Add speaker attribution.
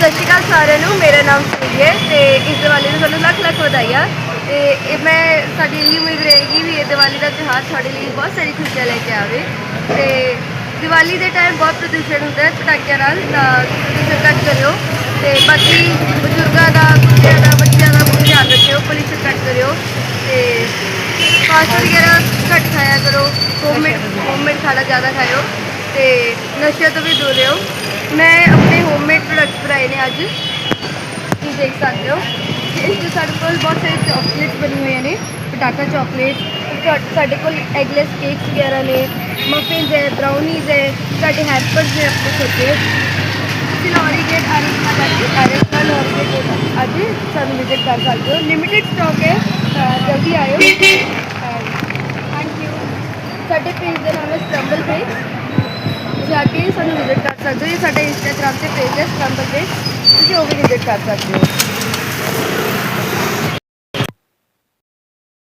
Speaker 1: ਸਤਿ ਸ਼੍ਰੀ ਅਕਾਲ ਸਾਰਿਆਂ ਨੂੰ। ਮੇਰਾ ਨਾਮ ਸੁਨੀਲ ਹੈ ਤੇ ਇਸ ਦੀਵਾਲੀ ਨੂੰ ਤੁਹਾਨੂੰ ਲੱਖ ਲੱਖ ਵਧਾਈਆਂ। ਤੇ ਮੈਂ ਸਾਡੀ ਇਹੀ ਉਮੀਦ ਰਹੇਗੀ ਵੀ ਇਹ ਦੀਵਾਲੀ ਦਾ ਤਿਉਹਾਰ ਤੁਹਾਡੇ ਲਈ ਬਹੁਤ ਸਾਰੀ ਖੁਸ਼ੀਆਂ ਲੈ ਕੇ ਆਵੇ। ਤੇ ਦੀਵਾਲੀ ਦੇ ਟਾਈਮ ਬਹੁਤ ਪ੍ਰਦੂਸ਼ਣ ਹੁੰਦਾ ਹੈ ਪਟਾਕਿਆਂ ਨਾਲ, ਤਾਂ ਪ੍ਰਦੂਸ਼ਣ ਘੱਟ ਕਰਿਓ। ਤੇ ਬਾਕੀ ਬਜ਼ੁਰਗਾਂ ਦਾ, ਕੁੱਤਿਆਂ ਦਾ, ਬੱਚਿਆਂ ਦਾ ਬਹੁਤ ਧਿਆਨ ਰੱਖਿਓ, ਪੋਲਿਊਸ਼ਨ ਘੱਟ ਕਰਿਓ ਤੇ ਫਾਸਟ ਵਗੈਰਾ ਘੱਟ ਖਾਇਆ ਕਰੋ। ਹੋਮਮੇਡ ਖਾਣਾ ਜ਼ਿਆਦਾ ਖਾਇਓ ਤੇ ਨਸ਼ਿਆਂ ਤੋਂ ਵੀ ਦੂਰ ਰਹੋ। ਮੈਂ ਆਪਣੇ ਹੋਮਮੇਡ ਪ੍ਰੋਡਕਟ ਬਣਾਏ ਨੇ ਅੱਜ, ਤੁਸੀਂ ਦੇਖ ਸਕਦੇ ਹੋ। ਇਸ 'ਚ ਸਾਡੇ ਕੋਲ ਬਹੁਤ ਸਾਰੇ ਚੋਕਲੇਟਸ ਬਣੇ ਹੋਏ ਨੇ, ਪਟਾਕਾ ਚੋਕਲੇਟ। ਸਾਡੇ ਕੋਲ ਐਗਲੈਸ ਕੇਕਸ ਵਗੈਰਾ ਨੇ, ਮਫਿਨਸ ਹੈ, ਬਰਾਊਨੀਜ਼ ਹੈ, ਸਾਡੇ ਹੈਪਰਸ ਨੇ ਆਪਣੇ ਛੋਟੇ। ਤੁਸੀਂ ਲੋਰੀਗੇਟ ਆਇਰਨ ਲੋਰੀਗੇਟ ਅੱਜ ਸਾਨੂੰ ਵਿਜ਼ਿਟ ਕਰ ਸਕਦੇ ਹੋ। ਲਿਮਿਟਿਡ ਸਟਾਕ ਹੈ, ਜਲਦੀ ਆਇਓ। Thank you. ਸਾਡੇ ਪੇਜ ਦਾ ਨਾਮ ਹੈ ਸਕ੍ਰੰਬਲ ਪੇਜ, ਜਾ ਕੇ ਸਾਨੂੰ ਵਿਜ਼ਿਟ ਕਰ ਸਕਦੇ ਹੋ। ਇਹ ਸਾਡਾ ਇੰਸਟਾਗ੍ਰਾਮ 'ਤੇ ਪੇਜ ਹੈ ਸਕ੍ਰੰਬਲ ਪੇਜ, ਤੁਸੀਂ ਉਹ ਵੀ ਵਿਜ਼ਿਟ ਕਰ ਸਕਦੇ ਹੋ।